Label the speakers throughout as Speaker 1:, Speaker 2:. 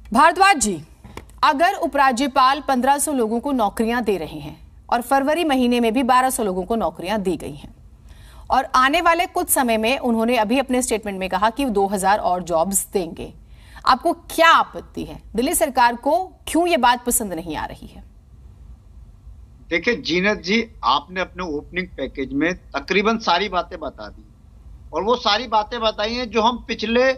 Speaker 1: भारद्वाज जी, अगर उपराज्यपाल 1500 लोगों को नौकरियां दे रहे हैं और फरवरी महीने में भी 1200 लोगों को नौकरियां दी गई हैं और आने वाले कुछ समय में उन्होंने अभी अपने स्टेटमेंट में कहा कि 2000 और जॉब्स देंगे, आपको क्या आपत्ति है? दिल्ली सरकार को क्यों ये बात पसंद नहीं आ रही है?
Speaker 2: देखिए जीनत जी, आपने अपने ओपनिंग पैकेज में तकरीबन सारी बातें बता दी और वो सारी बातें बताई हैं जो हम पिछले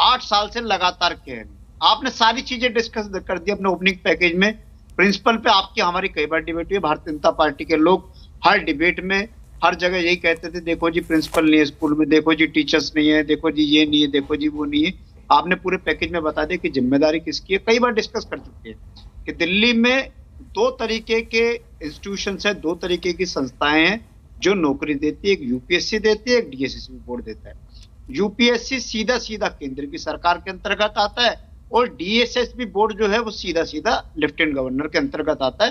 Speaker 2: 8 साल से लगातार कह रहे हैं। आपने सारी चीजें डिस्कस कर दी अपने ओपनिंग पैकेज में। प्रिंसिपल पे आपकी हमारी कई बार डिबेट हुई। भारतीय जनता पार्टी के लोग हर डिबेट में हर जगह यही कहते थे, देखो जी प्रिंसिपल नहीं है स्कूल में, देखो जी टीचर्स नहीं है, देखो जी ये नहीं है, देखो जी वो नहीं है। आपने पूरे पैकेज में बता दिया कि जिम्मेदारी किसकी है। कई बार डिस्कस कर चुके हैं कि दिल्ली में 2 तरीके के इंस्टीट्यूशन है, 2 तरीके की संस्थाएं हैं जो नौकरी देती है। एक यूपीएससी देती है, एक डीएसएसबी बोर्ड देता है। यूपीएससी सीधा सीधा केंद्र की सरकार के अंतर्गत आता है और डीएसएसबी बोर्ड जो है वो सीधा सीधा लेफ्टिनेंट गवर्नर के अंतर्गत आता है,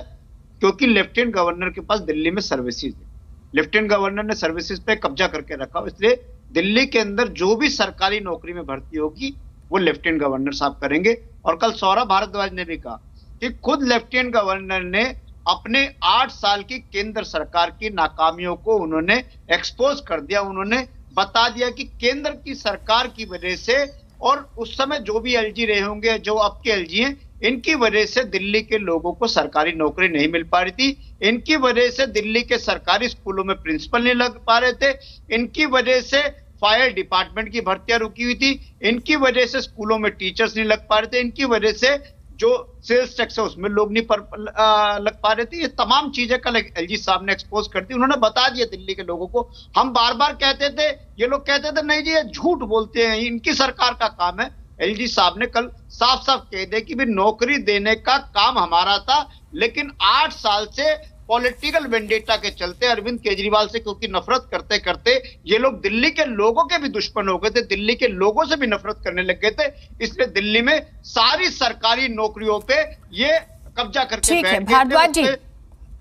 Speaker 2: क्योंकि लेफ्टिनेंट गवर्नर के पास दिल्ली में सर्विसेज है। लेफ्टिनेंट गवर्नर ने सर्विसेज पे कब्जा करके रखा, इसलिए दिल्ली के अंदर जो भी सरकारी नौकरी में भर्ती होगी वो लेफ्टिनेंट गवर्नर साहब करेंगे। और कल सौरभ भारद्वाज ने भी कहा कि खुद लेफ्टिनेंट गवर्नर ने अपने 8 साल की केंद्र सरकार की नाकामियों को उन्होंने एक्सपोज कर दिया। उन्होंने बता दिया कि केंद्र की सरकार की वजह से और उस समय जो भी एलजी रहे होंगे, जो अब के एलजी हैं, इनकी वजह से दिल्ली के लोगों को सरकारी नौकरी नहीं मिल पा रही थी। इनकी वजह से दिल्ली के सरकारी स्कूलों में प्रिंसिपल नहीं लग पा रहे थे। इनकी वजह से फायर डिपार्टमेंट की भर्तियां रुकी हुई थी। इनकी वजह से स्कूलों में टीचर्स नहीं लग पा रहे थे। इनकी वजह से जो सेल्स टैक्स है उसमें लोग नहीं लग पा रहे थे। ये तमाम चीजें कल एलजी साहब ने एक्सपोज कर दी। उन्होंने बता दिया दिल्ली के लोगों को। हम बार बार कहते थे, ये लोग कहते थे नहीं जी ये झूठ बोलते हैं, इनकी सरकार का काम है। एलजी साहब ने कल साफ साफ कह दिया कि भी नौकरी देने का काम हमारा था, लेकिन 8 साल से पॉलिटिकल वेंडेटा के चलते अरविंद केजरीवाल से क्योंकि नफरत करते करते ये लोग दिल्ली के लोगों के भी दुश्मन हो गए थे, दिल्ली के लोगों से भी नफरत करने लग गए थे। इसलिए दिल्ली में सारी सरकारी नौकरियों पे ये कब्जा करके बैठ गए थे।
Speaker 1: भारद्वाज जी,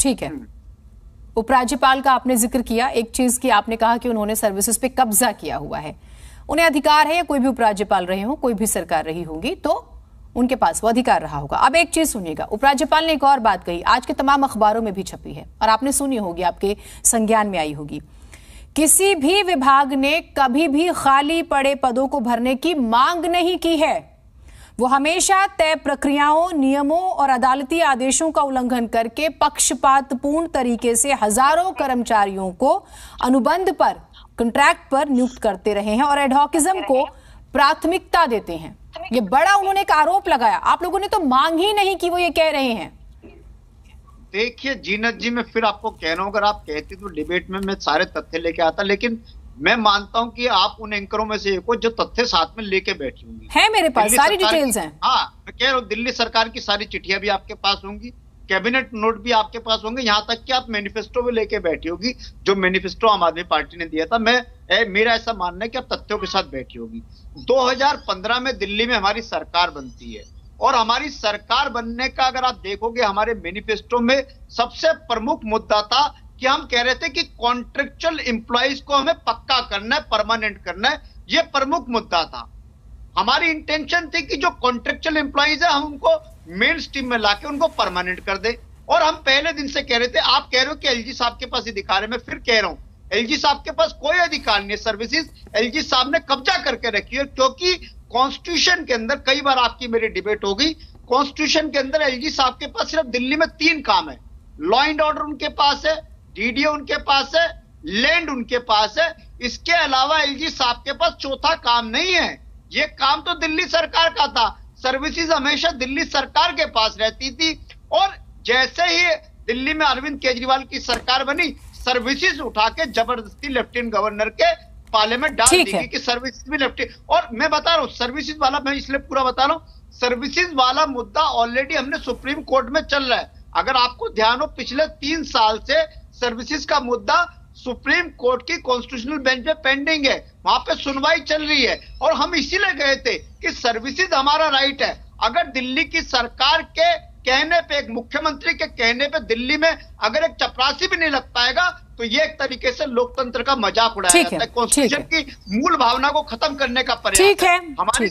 Speaker 1: ठीक है, उपराज्यपाल का आपने जिक्र किया। एक चीज की आपने कहा कि उन्होंने सर्विसेज पे कब्जा किया हुआ है। उन्हें अधिकार है, कोई भी उपराज्यपाल रहे हो, कोई भी सरकार रही होगी तो उनके पास वो अधिकार रहा होगा। अब एक चीज सुनिएगा, उपराज्यपाल ने एक और बात कही, आज के तमाम अखबारों में भी छपी है और आपने सुनी होगी, आपके संज्ञान में आई होगी। किसी भी विभाग ने कभी भी खाली पड़े पदों को भरने की मांग नहीं की है। वो हमेशा तय प्रक्रियाओं, नियमों और अदालती आदेशों का उल्लंघन करके पक्षपातपूर्ण तरीके से हजारों कर्मचारियों को अनुबंध पर, कॉन्ट्रैक्ट पर नियुक्त करते रहे हैं और एडहॉकिज्म को प्राथमिकता देते हैं। ये बड़ा उन्होंने एक आरोप लगाया। आप लोगों ने तो मांग ही नहीं की, वो ये कह रहे हैं।
Speaker 2: देखिए जीनत जी, मैं फिर आपको कह रहा हूं, अगर आप कहती तो डिबेट में मैं सारे तथ्य लेके आता, लेकिन मैं मानता हूं कि आप उन एंकरों में से एक हो जो तथ्य साथ में लेके बैठी होंगी।
Speaker 1: है मेरे पास सारी डिटेल्स हैं।
Speaker 2: हाँ, मैं कह रहा हूं दिल्ली सरकार की सारी चिट्ठियां भी आपके पास होंगी, कैबिनेट नोट भी आपके पास होंगे, यहां तक कि आप मैनिफेस्टो भी लेके बैठी होगी, जो मैनिफेस्टो आम आदमी पार्टी ने दिया था। मेरा ऐसा मानना है कि आप तथ्यों के साथ बैठी होगी। 2015 में दिल्ली में हमारी सरकार बनती है और हमारी सरकार बनने का अगर आप देखोगे हमारे मैनिफेस्टो में सबसे प्रमुख मुद्दा था कि हम कह रहे थे कि कॉन्ट्रेक्चुअल एम्प्लॉइज को हमें पक्का करना है, परमानेंट करना है। यह प्रमुख मुद्दा था। हमारी इंटेंशन थी कि जो कॉन्ट्रेक्चुअल एम्प्लॉइज है हम उनको मेन स्ट्रीम में लाके उनको परमानेंट कर दे। और हम पहले दिन से कह रहे थे, आप कह रहे हो कि एलजी साहब के पास अधिकार है, मैं फिर कह रहा हूं एलजी साहब के पास कोई अधिकार नहीं है। सर्विसेज एलजी साहब ने कब्जा करके रखी है, क्योंकि कॉन्स्टिट्यूशन के अंदर, कई बार आपकी मेरी डिबेट होगी, कॉन्स्टिट्यूशन के अंदर एलजी साहब के पास सिर्फ दिल्ली में 3 काम है। लॉ एंड ऑर्डर उनके पास है, डीडीओ उनके पास है, लैंड उनके पास है। इसके अलावा एलजी साहब के पास चौथा काम नहीं है। ये काम तो दिल्ली सरकार का था। सर्विसेज हमेशा दिल्ली सरकार के पास रहती थी और जैसे ही दिल्ली में अरविंद केजरीवाल की सरकार बनी, सर्विसेज उठा के जबरदस्ती लेफ्टिनेंट गवर्नर के पाले में डाल दी गई कि सर्विसेज भी लेफ्टिनेंट। और मैं बता रहा हूं सर्विसेज वाला, मैं इसलिए पूरा बता रहा हूं, सर्विसेज वाला मुद्दा ऑलरेडी हमने सुप्रीम कोर्ट में चल रहा है। अगर आपको ध्यान हो, पिछले 3 साल से सर्विसेज का मुद्दा सुप्रीम कोर्ट की कॉन्स्टिट्यूशनल बेंच पे पेंडिंग है, वहां पे सुनवाई चल रही है। और हम इसीलिए गए थे कि सर्विसेज हमारा राइट है। अगर दिल्ली की सरकार के कहने पे, एक मुख्यमंत्री के कहने पे दिल्ली में अगर एक चपरासी भी नहीं लग पाएगा तो ये एक तरीके से लोकतंत्र का मजाक उड़ाया जाता है। कॉन्स्टिट्यूशन की मूल भावना को खत्म करने का प्रयास है। हमारी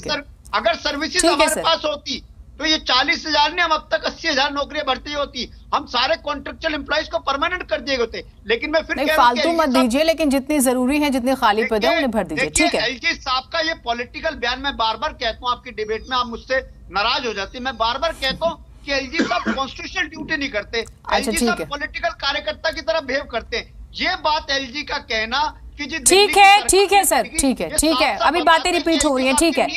Speaker 2: अगर सर्विसेज हमारे पास होती तो ये 40,000 ने, हम अब तक 80,000 नौकरियां भर्ती होती, हम सारे कॉन्ट्रेक्चुअल एम्प्लॉइज को परमानेंट कर दिए होते। लेकिन मैं फिर
Speaker 1: नहीं, फालतू मत दीजिए, लेकिन जितनी जरूरी है, जितने खाली पद है उन्हें भर दीजिए। ठीक है,
Speaker 2: एलजी साहब का ये पॉलिटिकल बयान मैं बार बार कहता हूँ, आपकी डिबेट में आप मुझसे नाराज हो जाते, मैं बार बार कहता हूँ कि एलजी साहब कॉन्स्टिट्यूशनल ड्यूटी नहीं करते, एलजी साहब पॉलिटिकल कार्यकर्ता की तरह बिहेव करते हैं। ये बात एलजी का कहना कि
Speaker 1: ठीक है सर, ठीक है, अभी बातें रिपीट हो रही हैं। ठीक है।